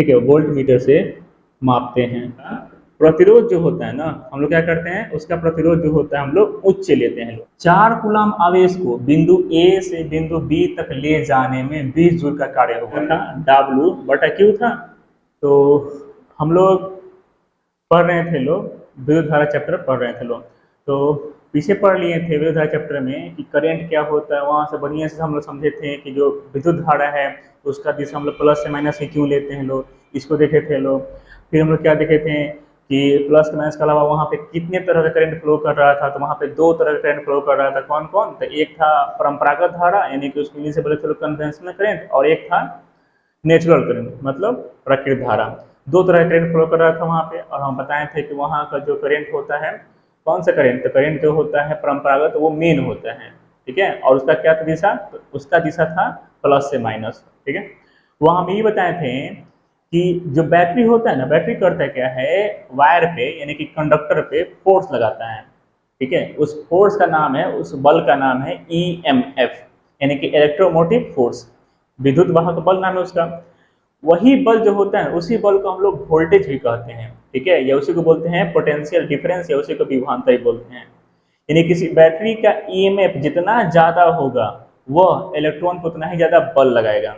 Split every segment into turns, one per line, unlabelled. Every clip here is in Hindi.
ठीक है, वोल्ट मीटर से मापते हैं। प्रतिरोध जो होता है ना, हम लोग क्या करते हैं, उसका प्रतिरोध जो होता है हम लोग उच्च लेते हैं। 4 कूलम आवेश को बिंदु ए से बिंदु बी तक ले जाने में 20 जूल का कार्य हुआ था। W बटा Q था। तो हम लोग पढ़ रहे थे लोग, विद्युत धारा चैप्टर पढ़ रहे थे लोग, तो पीछे पढ़ लिए थे विद्युत धारा चैप्टर में कि करंट क्या होता है। वहाँ से बढ़िया से हम लोग समझे थे कि जो विद्युत धारा है उसका दिशा हम लोग प्लस से माइनस से क्यों लेते हैं लोग, इसको देखे थे लोग। फिर हम लोग क्या देखे थे कि प्लस माइनस के अलावा वहाँ पे कितने तरह का करंट फ्लो कर रहा था। तो वहाँ पे 2 तरह का करंट फ्लो कर रहा था। कौन कौन? तो एक था परंपरागत धारा, यानी कि उसको इंग्लिश से बोले थे कन्वेंशनल करंट, और एक था नेचुरल करंट, मतलब प्राकृतिक धारा। 2 तरह का करंट फ्लो कर रहा था वहाँ पे। और हम बताए थे कि वहाँ का जो करंट होता है, कौन सा करंट? तो करंट जो होता है परंपरागत वो मेन होता है, ठीक है। और उसका क्या था दिशा? तो उसका दिशा था प्लस से माइनस, ठीक है। वहाँ हम ये बताए थे कि जो बैटरी होता है ना, बैटरी करता क्या है, वायर पे यानी कि कंडक्टर पे फोर्स लगाता है, ठीक है। उस फोर्स का नाम है, उस बल का नाम है EMF, यानी कि इलेक्ट्रोमोटिव फोर्स, विद्युत वाहक बल नाम है उसका। वही बल जो होता है उसी बल को हम लोग वोल्टेज भी कहते हैं, ठीक है, या उसी को बोलते हैं पोटेंशियल डिफरेंस, या उसी को विभवांतर बोलते हैं। यानी किसी बैटरी का EMF जितना ज्यादा होगा वह इलेक्ट्रॉन को उतना ही ज्यादा बल लगाएगा,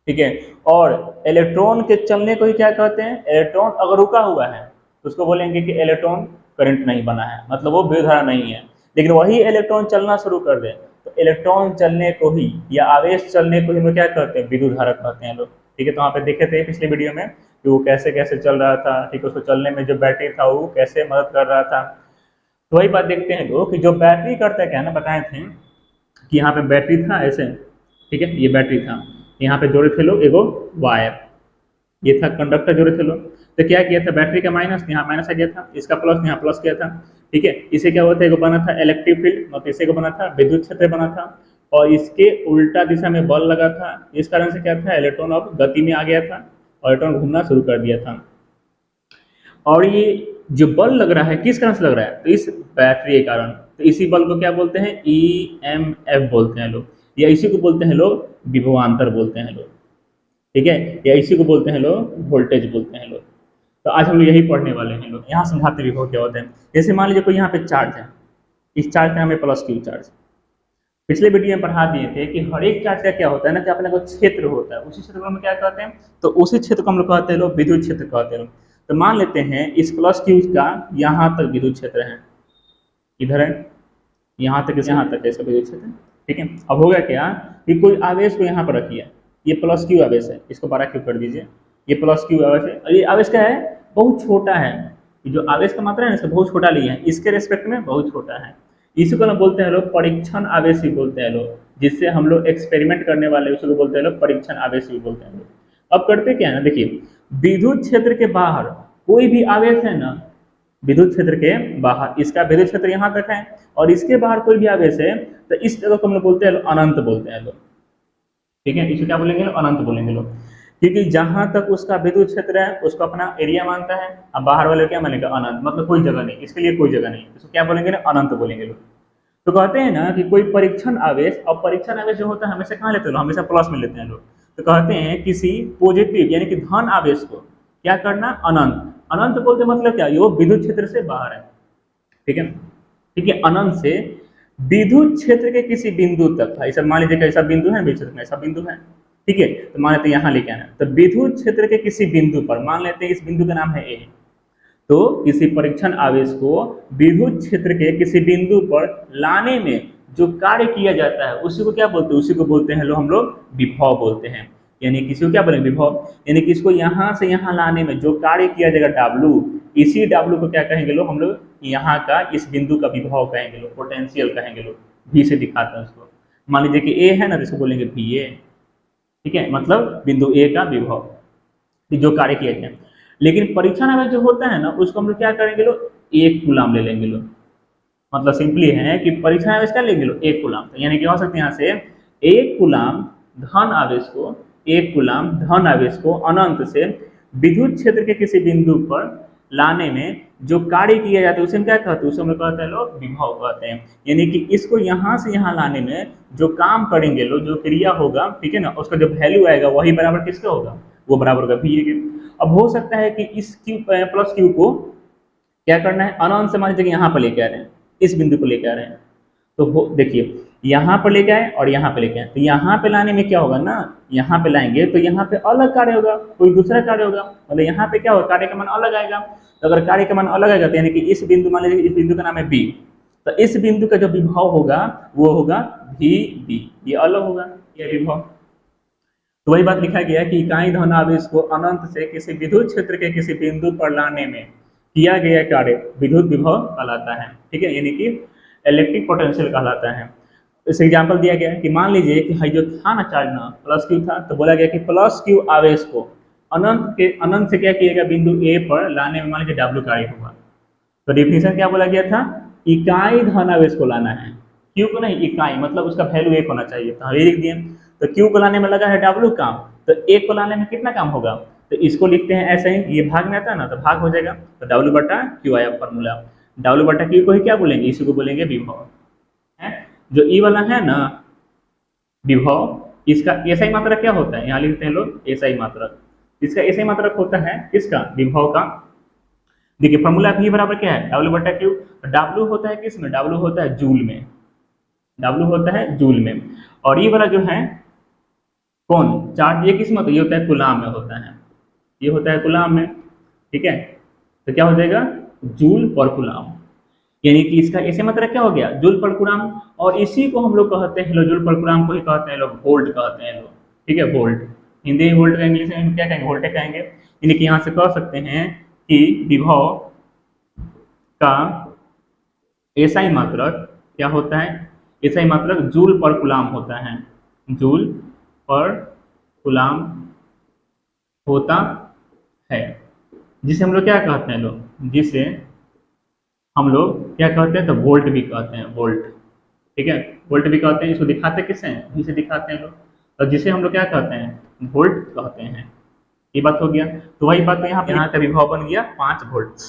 ठीक है। और इलेक्ट्रॉन के चलने को ही क्या कहते हैं? इलेक्ट्रॉन अगर रुका हुआ है तो उसको बोलेंगे कि इलेक्ट्रॉन करंट नहीं बना है, मतलब वो विद्युत धारा नहीं है। लेकिन वही इलेक्ट्रॉन चलना शुरू कर दे तो इलेक्ट्रॉन चलने को ही या आवेश चलने को ही हम क्या कहते हैं? विद्युत धारा कहते हैं लोग, ठीक है। तो वहाँ पे देखे थे पिछले वीडियो में कि वो कैसे कैसे चल रहा था, ठीक है। उसको चलने में जो बैटरी था वो कैसे मदद कर रहा था। तो वही बात देखते हैं लोग कि जो बैटरी करता है क्या ना, बताए थे कि यहाँ पे बैटरी था ऐसे, ठीक है, ये बैटरी था, यहाँ पे जोड़े थे लोग एगो वायर, ये था कंडक्टर जोड़े थे लोग। तो क्या किया था, बैटरी का माइनस यहाँ माइनस आ गया था, इसका प्लस यहाँ प्लस किया था, ठीक है। इसे क्या हुआ था, एगो बना था इलेक्ट्रिक फील्ड, मतलब इसे को बना था विद्युत क्षेत्र बना था, और इसके उल्टा दिशा में बल लगा था। इस कारण से क्या था, इलेक्ट्रॉन अब गति में आ गया था और इलेक्ट्रॉन घूमना शुरू कर दिया था। और ये जो बल लग रहा है किस कारण से लग रहा है, तो इस बैटरी के कारण। तो इसी बल को क्या बोलते हैं? EMF बोलते हैं लोग, या इसी को बोलते हैं लोग विभवांतर बोलते हैं लोग, ठीक है, या इसी को बोलते हैं लोग वोल्टेज बोलते हैं लोग। तो आज हम लोग यही पढ़ने वाले हैं लोग। यहाँ समझाते विभव क्या होते हैं। जैसे मान लीजिए कोई यहाँ पे चार्ज है, इस चार्ज का नाम है प्लस Q चार्ज। पिछले वीडियो में पढ़ा दिए थे कि हर एक चार्ज का क्या होता है ना, कि अपने को क्षेत्र होता है, उसी क्षेत्र को हम क्या कहते हैं, तो उसी क्षेत्र को हम लोग कहते हैं लोग विद्युत क्षेत्र कहते हैं। तो मान लेते हैं इस प्लस Q का यहाँ तक विद्युत क्षेत्र है, इधर है, यहाँ तक यहाँ तक है इसका विद्युत क्षेत्र, ठीक है। अब होगा क्या कि कोई आवेश को यहाँ पर रखिए, ये प्लस Q आवेश है, इसको 12Q कर दीजिए, ये प्लस Q आवेश है, और ये आवेश क्या है, बहुत छोटा है। जो आवेश का मात्रा है ना इसका बहुत छोटा लिया है, इसके रेस्पेक्ट में बहुत छोटा है। इसी को हम बोलते हैं लोग परीक्षण आवेश भी बोलते हैं लोग, जिससे हम लोग एक्सपेरिमेंट करने वाले उसी को बोलते हैं लोग परीक्षण आवेश भी बोलते हैं लोग। अब करते क्या है ना, देखिए विद्युत क्षेत्र के बाहर कोई भी आवेश है ना, विद्युत क्षेत्र के बाहर, इसका विद्युत क्षेत्र यहाँ तक है, और इसके बाहर कोई भी आवेश है तो इस जगह को हम लोग बोलते हैं अनंत बोलते हैं लोग, ठीक है। इसे क्या बोलेंगे? अनंत बोलेंगे लोग, क्योंकि जहां तक उसका विद्युत क्षेत्र है उसको अपना एरिया मानता है। अब बाहर वाले क्या मानेगा? अनंत, मतलब कोई जगह नहीं, इसके लिए कोई जगह नहीं, इसको क्या बोलेंगे ना? अनंत बोलेंगे लोग। तो कहते हैं ना कि कोई परीक्षण आवेश, और परीक्षण आवेश जो होता है हमेशा कहाँ लेते हैं लोग? हमेशा प्लस में लेते हैं लोग। तो कहते हैं किसी पॉजिटिव यानी कि धन आवेश को क्या करना? अनंत। अनंत बोलते मतलब क्या, वो विद्युत क्षेत्र से बाहर है, ठीक है, ठीक है। अनंत से विद्युत क्षेत्र के किसी बिंदु तक, ऐसा मान लीजिए कैसा बिंदु है विद्युत क्षेत्र में, ऐसा बिंदु है, ठीक है। तो मान लेते हैं यहाँ लेके आना, तो विद्युत क्षेत्र के किसी बिंदु पर, मान लेते हैं इस बिंदु का नाम है A, तो किसी परीक्षण आवेश को विद्युत क्षेत्र के किसी बिंदु पर लाने में जो कार्य किया जाता है उसी को क्या बोलते हैं? उसी को बोलते हैं हम लोग विभव बोलते हैं। यानी किसी को क्या बोलेंगे? विभव। यानी कि इसको यहाँ से यहाँ लाने में जो कार्य किया जाएगा W, इसी W को क्या कहेंगे लोग? हम लोग यहाँ का इस बिंदु का विभव कहेंगे लोग, पोटेंशियल कहेंगे लोग, V से दिखाते हैं उसको। मान लीजिए कि A है ना, तो इसको बोलेंगे VA, ठीक है, मतलब बिंदु A का विभव जो कार्य किया जाए। लेकिन परीक्षण आवेश जो होता है ना उसको हम लोग क्या करेंगे लोग? 1 कूलम ले लेंगे लोग। मतलब सिंपली है कि परीक्षण आवेश क्या लेंगे लोग? 1 कूलम। तो यानी कि हो सकते हैं यहाँ से 1 कूलम धन आवेश को, 1 कूलम धन आवेश को अनंत से विद्युत क्षेत्र के किसी बिंदु पर लाने में जो कार्य किया जाता है उसे हम क्या कहते हैं? उसे हम लोग कहते हैं लोग विभव कहते हैं। यानी कि इसको यहाँ से यहाँ लाने में जो काम करेंगे लोग, जो क्रिया होगा, ठीक है ना, उसका जो वैल्यू आएगा वही बराबर किसका होगा? वो बराबर होगा वी ए के। अब हो सकता है कि इस क्यू प्लस क्यू को क्या करना है, अनंत से मान लीजिए कि यहाँ पर लेके आ रहे हैं, इस बिंदु को लेके आ रहे हैं, तो देखिए यहाँ पर लेके आए और यहाँ पे लेके आए, तो यहाँ पे लाने में क्या होगा ना, यहाँ पे लाएंगे तो यहाँ पे अलग कार्य होगा, कोई दूसरा कार्य होगा, मतलब यहाँ पे क्या होगा, कार्य का मान अलग आएगा। तो अगर कार्य का मान अलग आएगा तो यानी कि इस बिंदु, मान लीजिए इस बिंदु का नाम है बी, तो इस बिंदु का जो विभव होगा वो होगा वी बी, ये अलग होगा ये विभव। तो वही बात लिखा गया है कि इकाई धन आवेश को अनंत से किसी विद्युत क्षेत्र के किसी बिंदु पर लाने में किया गया कार्य विद्युत विभव कहलाता है, ठीक है, यानी कि इलेक्ट्रिक पोटेंशियल कहलाता है। इस एग्जाम्पल दिया गया है कि मान लीजिए कि जो था ना चार्ज ना प्लस क्यू था, तो बोला गया कि प्लस क्यू आवेश को अनंत से क्या किएगा, बिंदु ए पर लाने में मान लीजिए डब्ल्यू कार्य होगा। तो डिफिनेशन क्या बोला गया था, इकाई धन आवेश को लाना है, क्यू को नहीं, इकाई मतलब उसका वैल्यू एक होना चाहिए, तो हम ये लिख दिए। तो क्यू को लाने में लगा है डब्ल्यू काम, तो एक को लाने में कितना काम होगा, तो इसको लिखते हैं ऐसे ही, ये भाग में आता है ना तो भाग हो जाएगा, तो डब्ल्यू बटा क्यू आया फॉर्मूला। डब्ल्यू बटा क्यू को ही क्या बोलेंगे, इसी को बोलेंगे विभव है। जो ई वाला है ना विभव, इसका एसआई मात्रक क्या होता है, यहाँ लिखते हैं लोग एसआई मात्रक, इसका एसआई मात्रक होता है किसका, विभव का। देखिए फॉर्मूला भी बराबर क्या है, डब्ल्यू बटा क्यू, डब्ल्यू होता है किस में, डब्ल्यू होता है जूल में, डब्ल्यू होता है जूल में, और ये वाला जो है कौन चार्ज, ये किस में, ये होता है कूलाम में होता है, ये होता है कूलाम में, ठीक है। तो क्या हो जाएगा, जूल पर कूलाम, यानी कि इसका ऐसे मतलब क्या हो गया, जूल पर कूलाम। और इसी को हम लोग कहते हैं लोग, जूल पर कूलाम को ही कहते हैं लोग वोल्ट कहते हैं लोग, ठीक है, वोल्ट, हिंदी में वोल्ट का, इंग्लिश में क्या कहेंगे, वोल्टे कहेंगे। यानी कि यहाँ से कह सकते हैं कि विभव का एसआई मात्रक क्या होता है, एसआई मात्रक जूल पर कूलाम होता है, जूल पर कूलाम होता है, जिसे हम लोग क्या कहते हैं लोग, जिसे हम लोग क्या कहते हैं, तो वोल्ट भी कहते हैं, वोल्ट, ठीक है, वोल्ट भी कहते हैं। इसको दिखाते किससे हैं, जिसे दिखाते हैं लोग, और जिसे हम लोग क्या कहते हैं, वोल्ट कहते हैं। ये बात हो गया। तो वही बात, यहाँ का विभव बन गया 5 वोल्ट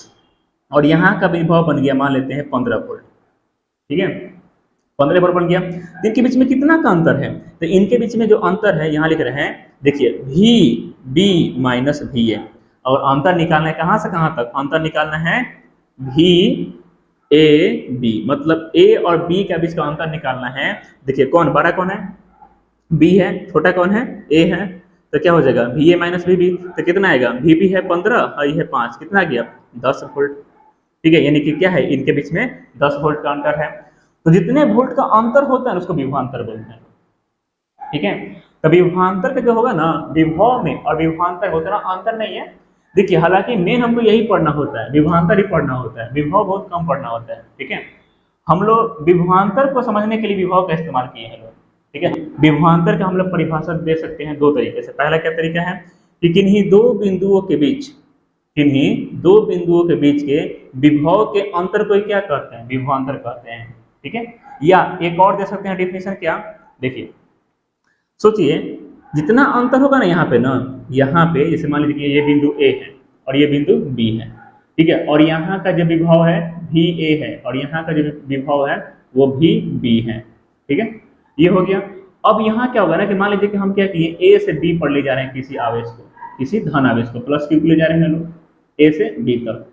और यहाँ का विभव बन गया मान लेते हैं 15 वोल्ट, ठीक है, 15 वोल्ट बन गया। तो इनके बीच में कितना का अंतर है, तो इनके बीच में जो अंतर है यहाँ लिख रहे हैं, देखिए V B minus V A, और अंतर निकालना है कहाँ से कहाँ तक, अंतर निकालना है वी ए बी, मतलब ए और बी के बीच का अंतर निकालना है। देखिए कौन बड़ा कौन है, बी है, छोटा कौन है, ए है, तो क्या हो जाएगा V A minus V B, तो कितना आएगा, वी बी है 15 और ये है 5, कितना आ गया 10 वोल्ट, ठीक है, यानी कि क्या है, इनके बीच में 10 वोल्ट का अंतर है। तो जितने वोल्ट का अंतर होता है उसको विभवांतर बोलते हैं, ठीक है। तो विभवांतर का जो होगा ना, विभव में और विभवांतर में उतना अंतर नहीं है। देखिए हालांकि मेन हमको यही पढ़ना होता है, विभवांतर ही पढ़ना होता है, विभव बहुत कम पढ़ना होता है, ठीक है। हम लोग विभवांतर को समझने के लिए विभव का इस्तेमाल किए हैं लोग, ठीक है। विभवांतर का हम लोग परिभाषा दे सकते हैं 2 तरीके से। पहला क्या तरीका है कि किन्हीं दो बिंदुओं के बीच, किन्हीं दो बिंदुओं के बीच के विभव के अंतर को क्या कहते हैं, विभवांतर कहते हैं, ठीक है। या एक और दे सकते हैं डिफिनेशन, क्या, देखिए सोचिए जितना अंतर होगा ना यहाँ पे जैसे मान लीजिए ये बिंदु ए है और ये बिंदु बी है, ठीक है, और यहाँ का जो विभव है भी ए है और यहाँ का जो विभव है वो भी बी है, ठीक है, ये हो गया। अब यहाँ क्या होगा ना कि मान लीजिए कि हम क्या किए, ए से बी पर ले जा रहे हैं किसी आवेश को, किसी धन आवेश को, प्लस क्यू को ले जा रहे हैं लोग ए से बी तक,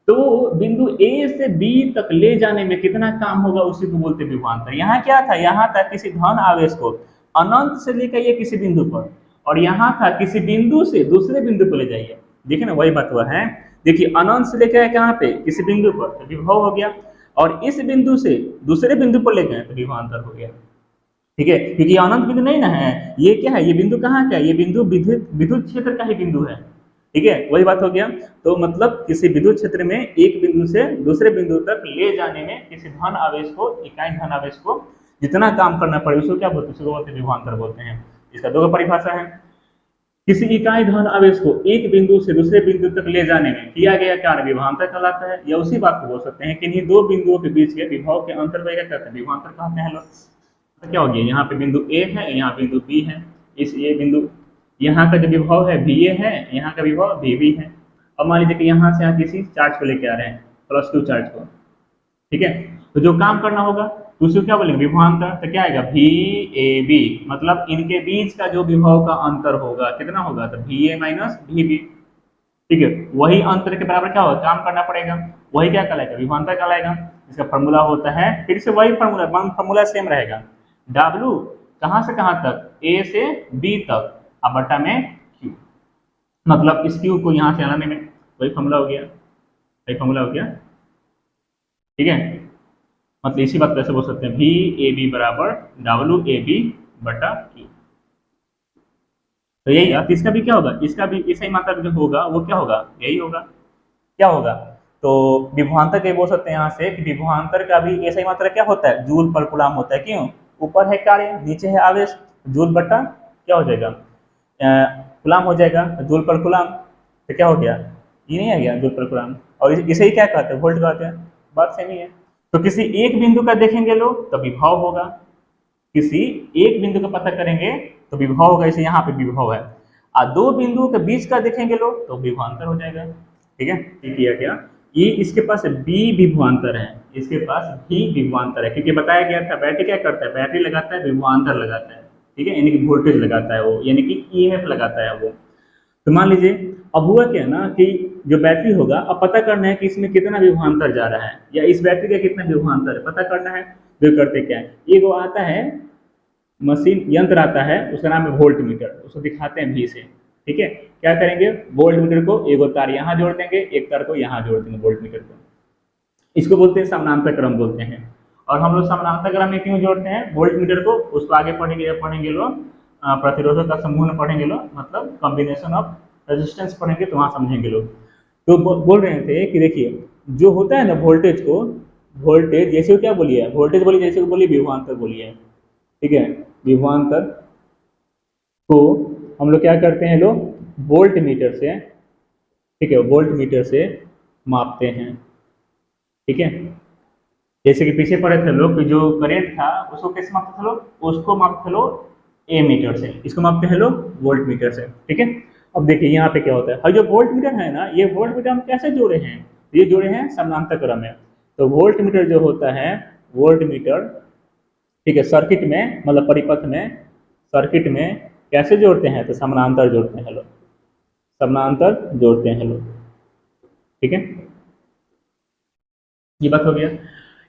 तो बिंदु ए से बी तक ले जाने में कितना काम होगा उसी को बोलते हैं विभवांतर। यहाँ क्या था, यहाँ तक किसी धन आवेश को अनंत से लेकर ये किसी बिंदु पर, और यहाँ था किसी बिंदु से दूसरे बिंदु पर ले जाइए, देखिए ना वही बात हुआ है। देखिए अनंत से लेकर कहाँ पे, किसी बिंदु पर, तो विभव हो गया, और इस बिंदु से दूसरे बिंदु पर ले गए तो विभवांतर हो गया, ठीक है, क्योंकि अनंत बिंदु नहीं ना है, ये क्या है, ये बिंदु कहाँ का है, ये बिंदु विद्युत क्षेत्र का ही बिंदु है, ठीक है, वही बात हो गया। तो मतलब किसी विद्युत क्षेत्र में एक बिंदु से दूसरे बिंदु तक ले जाने में किसी धन आवेश को, इकाई धन आवेश को जितना काम करना पड़े उसको क्या बोलते हैं, उसको बोलते हैं विभवांतर बोलते हैं। इसका 2 परिभाषा है, किसी इकाई धन आवेश को एक बिंदु से दूसरे बिंदु तक ले जाने में किया गया कार्य विभवांतर कहलाता है, या उसी बात को बोल सकते हैं कि इन्हीं 2 बिंदुओं के बीच के विभव के अंतर को क्या कहते हैं, विभवांतर कहते हैं लोग। तो क्या हो गया, यहाँ पे बिंदु ए है, यहाँ बिंदु बी है, इस ये बिंदु, यहाँ का जो विभव है वी ए है, यहाँ का विभव वी बी है। अब मान लीजिए कि यहाँ से यहाँ किसी चार्ज को लेके आ रहे हैं, प्लस क्यू चार्ज को, ठीक है, तो जो काम करना होगा तो उसको क्या बोलेंगे विभवांतर। तो क्या आएगा वी ए बी, मतलब इनके बीच का जो विभव का अंतर होगा कितना होगा, तो V A minus V B. ठीक है, वही अंतर के बराबर क्या होगा, काम करना पड़ेगा, वही क्या कहलाएगा विभवांतर कहलाएगा। इसका फॉर्मूला होता है फिर से वही फॉर्मूला, फॉर्मूला सेम रहेगा, डब्ल्यू कहाँ से कहाँ तक, ए से बी तक, अब बटा में क्यू, मतलब इस क्यू को यहाँ से हटाने में वही फॉर्मूला हो गया, वही फॉर्मूला हो गया। ठीक है, मतलब इसी बात कैसे बोल सकते हैं, वी ए बी बराबर डब्ल्यू ए बी बटा क्यू। तो यही, तो इसका भी क्या होगा, इसका भी इसी मात्रा जो होगा वो क्या होगा, यही होगा, क्या होगा। तो विभवांतर के बोल सकते हैं यहाँ से कि विभवांतर का भी ऐसा ही मात्रा क्या होता है, जूल पर कूलम होता है। क्यों, ऊपर है कार्य नीचे है आवेश, जूल बटा क्या हो जाएगा कूलम हो जाएगा, जूल पर कूलम। तो क्या हो गया, ये नहीं आ गया जूल पर कूलम, और इसे ही क्या कहते हैं, वोल्ट कहते हैं, बात सेम ही है। तो किसी एक बिंदु का देखेंगे लोग तो विभव होगा, किसी एक बिंदु का पता करेंगे तो विभव होगा, जैसे यहाँ पे विभव है, और दो बिंदुओं के बीच का देखेंगे लोग तो विभवांतर हो जाएगा। ठीक है, ये किया गया, ये इसके पास बी विभवांतर है, इसके पास भी विभवांतर है, क्योंकि बताया गया था बैटरी क्या करता है, बैटरी लगाता है विभवांतर लगाता है। ठीक है, यानी कि वोल्टेज लगाता है वो, यानी कि ईएमएफ लगाता है वो। तो मान लीजिए अब हुआ क्या ना कि जो बैटरी होगा, अब पता करना है कि इसमें कितना विभवांतर जा रहा है, या इस बैटरी का कितना विभवांतर है पता करना है। तो करते क्या है, ये वो आता है मशीन यंत्र आता है, उसका नाम है वोल्ट मीटर, उसको दिखाते हैं भी से। ठीक है, क्या करेंगे, वोल्ट मीटर को एक तार यहाँ जोड़ देंगे, एक तार को यहाँ जोड़ देंगे वोल्ट मीटर को, इसको बोलते हैं समानांतर क्रम बोलते हैं। और हम लोग समानांतर क्रम में क्यों जोड़ते हैं वोल्ट मीटर को, उसको आगे पढ़ेंगे लोग, प्रतिरोधक का समूह पढ़ेंगे लोग, मतलब कॉम्बिनेशन ऑफ रेजिस्टेंस पढ़ेंगे तो वहाँ समझेंगे लोग। तो बोल रहे थे कि देखिए जो होता है ना वोल्टेज को, वोल्टेज जैसे क्या बोलिए, वोल्टेज बोलिए जैसे बोलिए विभवांतर बोलिए। ठीक है, विभवांतर को हम लोग क्या करते हैं लोग, वोल्ट मीटर से, ठीक है वोल्ट मीटर से मापते हैं। ठीक है, जैसे कि पीछे पढ़े थे लोग कि जो करंट था उसको कैसे मापते थे लोग, उसको मापते थे लोग ए मीटर से, इसको मापते हैं लोग वोल्ट मीटर से। ठीक है, अब देखिए यहाँ पे क्या होता है, और जो वोल्ट मीटर है ना, ये वोल्ट मीटर हम कैसे जोड़े हैं, ये जोड़े हैं समानांतर क्रम में। तो वोल्ट मीटर जो होता है, वोल्ट मीटर, ठीक है सर्किट में, मतलब परिपथ में, सर्किट में कैसे जोड़ते हैं, तो समानांतर जोड़ते हैं लोग, समानांतर जोड़ते हैं लोग। ठीक है, ये बात हो गया।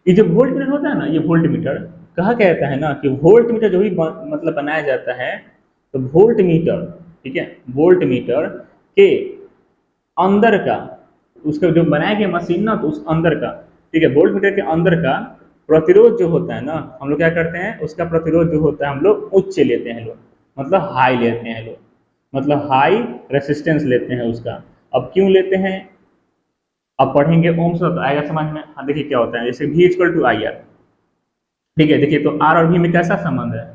ये जो वोल्ट मीटर होता है ना, ये वोल्ट मीटर कहा कहता है ना कि वोल्ट मीटर जो भी मतलब बनाया जाता है, तो वोल्ट मीटर, ठीक है वोल्ट मीटर के अंदर का, उसका जो बनाया गया मशीन ना, तो उस अंदर का, ठीक है वोल्ट मीटर के अंदर का प्रतिरोध जो होता है ना, हम लोग क्या करते हैं, उसका प्रतिरोध जो होता है हम लोग उच्च लेते हैं लोग, मतलब हाई लेते हैं लोग, मतलब हाई रेसिस्टेंस लेते हैं उसका। अब क्यों लेते हैं, अब पढ़ेंगे ओम्स लॉ तो आएगा समझ में। हाँ देखिए क्या होता है, जैसे V equal to I R. ठीक है, देखिए तो आर और V में कैसा संबंध है,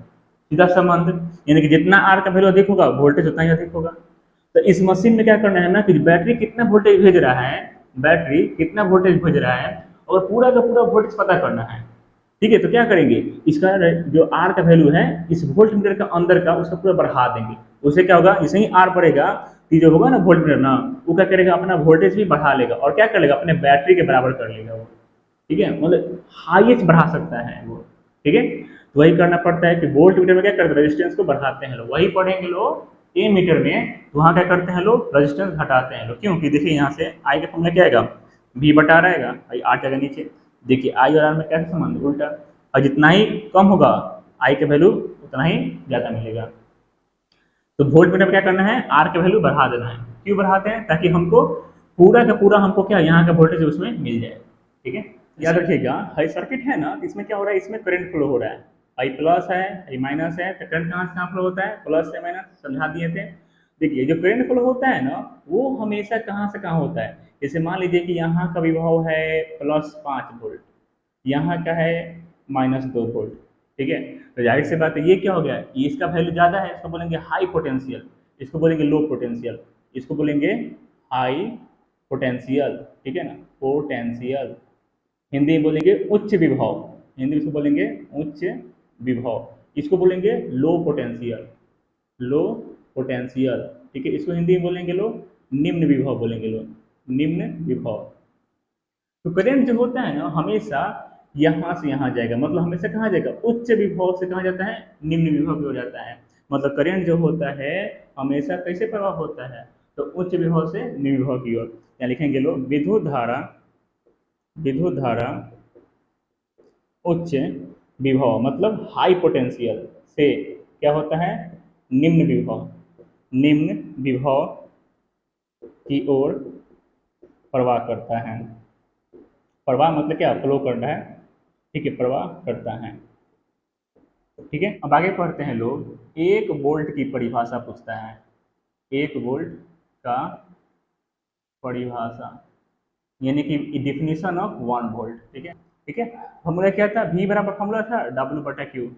सीधा संबंध, यानी कि जितना आर का वैल्यू अधिक होगा वोल्टेज उतना ही अधिक होगा। तो इस मशीन में क्या करना है ना कि बैटरी कितना वोल्टेज भेज रहा है, बैटरी कितना वोल्टेज भेज रहा है, और पूरा का पूरा वोल्टेज पता करना है। ठीक है, तो क्या करेंगे, इसका जो आर का वैल्यू है इस वोल्ट मीटर का अंदर का उसका पूरा बढ़ा देंगे। उससे क्या होगा, जैसे ही आर बढ़ेगा कि जो होगा ना वोल्ट मीटर ना, वो क्या करेगा, अपना वोल्टेज भी बढ़ा लेगा, और क्या कर लेगा, अपने बैटरी के बराबर कर लेगा वो। ठीक है, मतलब हाईएस्ट बढ़ा सकता है वो। ठीक है, तो वही करना पड़ता है कि वोल्ट मीटर में क्या करते हैं, रेजिस्टेंस को बढ़ाते हैं लोग, वही पढ़ेंगे लोग ए मीटर में, तो वहाँ क्या करते हैं लोग, रेजिस्टेंस घटाते हैं लोग। क्योंकि देखिए यहाँ से आई का फॉर्मूला क्या आएगा, V बटा रहेगा, आई आर जाएगा नीचे। देखिए आई और आर में कैसे संबंध, उल्टा, और जितना ही कम होगा आई का वैल्यू उतना ही ज़्यादा मिलेगा। तो वोल्ट मीटर में क्या करना है, आर का वैल्यू बढ़ा देना है। क्यों बढ़ाते हैं, ताकि हमको पूरा का पूरा हमको क्या यहाँ का वोल्टेज उसमें मिल जाए। ठीक है, याद रखिएगा, हाई सर्किट है ना, इसमें क्या हो रहा है, इसमें करंट फ्लो हो रहा है, आई प्लस है आई माइनस है, तो करंट कहाँ से कहाँ फ्लो होता है, प्लस से माइनस, समझा दिए थे। देखिए जो करंट फ्लो होता है ना, वो हमेशा कहाँ से कहाँ होता है, जैसे मान लीजिए कि यहाँ का विभव है +5 वोल्ट, यहाँ का है -2 वोल्ट। ठीक है, तो जाहिर सी बात है ये क्या हो गया, ये इसका वैल्यू ज़्यादा है, इसको बोलेंगे हाई पोटेंशियल, इसको बोलेंगे लो पोटेंशियल, इसको बोलेंगे हाई पोटेंशियल। ठीक है ना, पोटेंशियल, हिंदी में बोलेंगे उच्च विभव, हिंदी में इसको बोलेंगे उच्च विभव, इसको बोलेंगे लो पोटेंशियल, लो पोटेंशियल। ठीक है, इसको हिंदी में बोलेंगे लोग निम्न विभव, बोलेंगे लोग निम्न विभव। तो करंट जो होता है ना, हमेशा यहाँ से यहाँ जाएगा, मतलब हमेशा कहाँ जाएगा, उच्च विभव से कहाँ जाता है, निम्न विभव की ओर जाता है। मतलब करंट जो होता है हमेशा कैसे प्रवाह होता है, तो उच्च विभव से निम्न विभव की ओर। यहाँ लिखेंगे लोग विद्युत धारा उच्च विभव मतलब हाई पोटेंशियल से क्या होता है, निम्न विभव की ओर प्रवाह करता है। प्रवाह मतलब क्या, फ्लो करना है, ठीक है, प्रवाह करता है। ठीक है, अब आगे पढ़ते हैं लोग, 1 वोल्ट की परिभाषा पूछता है। 1 वोल्ट का परिभाषा यानी कि डिफिनीशन ऑफ 1 वोल्ट। ठीक है, ठीक है। फॉर्मूला क्या था, V बराबर फॉर्मूला था W/Q।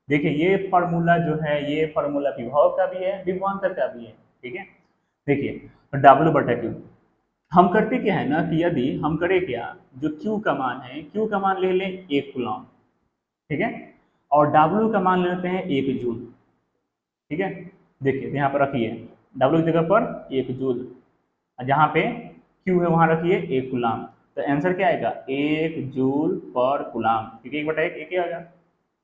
देखिए ये फार्मूला जो है, ये फार्मूला विभव का भी है, विभवांतर का भी है। ठीक है, देखिए W/Q हम करते क्या है ना कि यदि हम करें क्या, जो Q का मान है, Q का मान ले लें 1 कूलम, ठीक है, और W का मान लेते हैं 1 जूल। ठीक है, देखिए यहाँ पर रखिए W की जगह पर 1 जूल, जहाँ पे Q है वहाँ रखिए 1 कूलम। तो आंसर क्या आएगा, 1 जूल पर कूलम, ठीक है, 1/1 एक ही आएगा।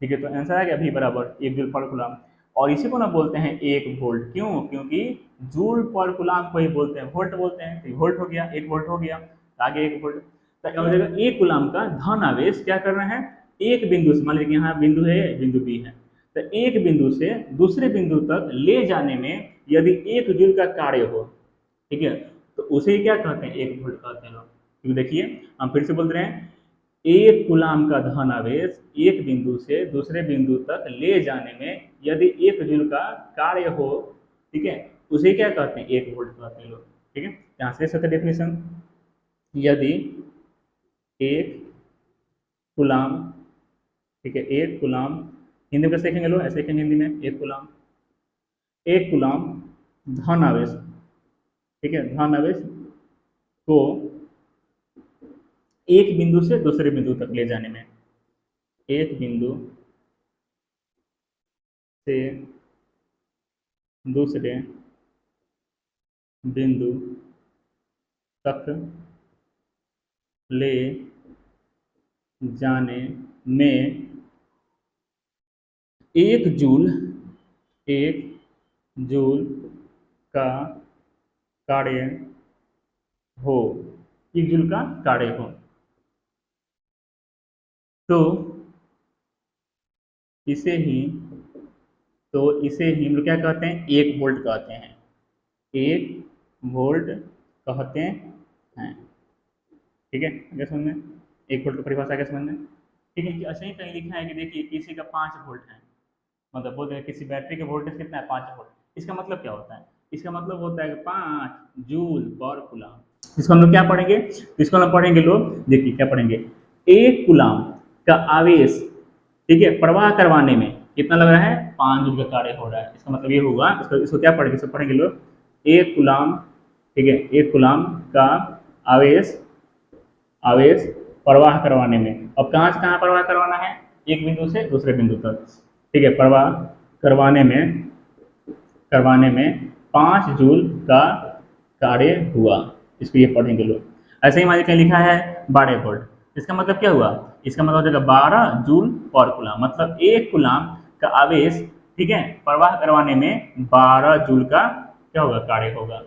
ठीक है, तो आंसर आ गया V बराबर 1 जूल पर कूलम। और इसी को ना बोलते हैं 1 वोल्ट, क्यों, क्योंकि जूल पर कूलम को ही बोलते हैं, वोल्ट बोलते हैं, तो वोल्ट हो गया, 1 वोल्ट हो गया, आगे 1 वोल्ट। तो क्या हो जाएगा, 1 कूलम का धन आवेश क्या करना है, एक बिंदु से, मान लीजिए यहाँ बिंदु है, बिंदु B है, तो एक बिंदु से दूसरे बिंदु तक ले जाने में यदि 1 जूल का कार्य हो, ठीक है, तो उसे क्या कहते हैं, 1 वोल्ट कहते हैं लोग। क्योंकि देखिए हम फिर से बोल रहे हैं, 1 कूलम का धन आवेश एक बिंदु से दूसरे बिंदु तक ले जाने में यदि 1 जूल का कार्य हो, ठीक है, उसे क्या कहते हैं, 1 वोल्ट कहते हैं लोग। ठीक है, यहाँ से सकते डेफिनेशन, यदि 1 कूलम, ठीक है, 1 कूलम, हिंदी में कैसे लिखेंगे लोग, ऐसे लिखेंगे हिंदी में, 1 कूलम धन आवेश, ठीक है, धन आवेश को एक बिंदु से दूसरे बिंदु तक ले जाने में, एक बिंदु से दूसरे बिंदु तक ले जाने में 1 जूल का कार्य हो, 1 जूल का कार्य हो, तो इसे ही हम लोग क्या कहते हैं, 1 वोल्ट कहते हैं, 1 वोल्ट कहते हैं। ठीक है, आगे समझ में, 1 वोल्ट की परिभाषा आगे समझ में। ठीक है, कि ऐसे ही कहीं लिखा है कि देखिए किसी का 5 वोल्ट है, मतलब बोलते हैं किसी बैटरी का वोल्टेज कितना है, 5 वोल्ट। इसका मतलब क्या होता है, इसका मतलब होता है कि 5 जूल पर कूलम। इसको हम लोग क्या पढ़ेंगे, इसको हम पढ़ेंगे लोग, देखिए क्या पढ़ेंगे, 1 कूलम का आवेश, ठीक है, प्रवाह करवाने में कितना लग रहा है, 5 जूल का कार्य हो रहा है। इसका मतलब ये होगा, इसको क्या पढ़ेंगे, इसको पढ़ेंगे लोग 1 कूलम, ठीक है, 1 कूलम का आवेश प्रवाह करवाने में, अब कहाँ से कहाँ प्रवाह करवाना है, एक बिंदु से दूसरे बिंदु तक, ठीक है, प्रवाह करवाने में 5 जूल का कार्य हुआ। इसको ये पढ़ेंगे लोग। ऐसे ही मान कहीं लिखा है 12 वोल्ट, इसका मतलब क्या हुआ, इसका मतलब हो जाएगा 12 जूल पर कूलम, मतलब 1 कूलम का आवेश, ठीक है, प्रवाह करवाने में 12 जूल का क्या होगा, कार्य होगा।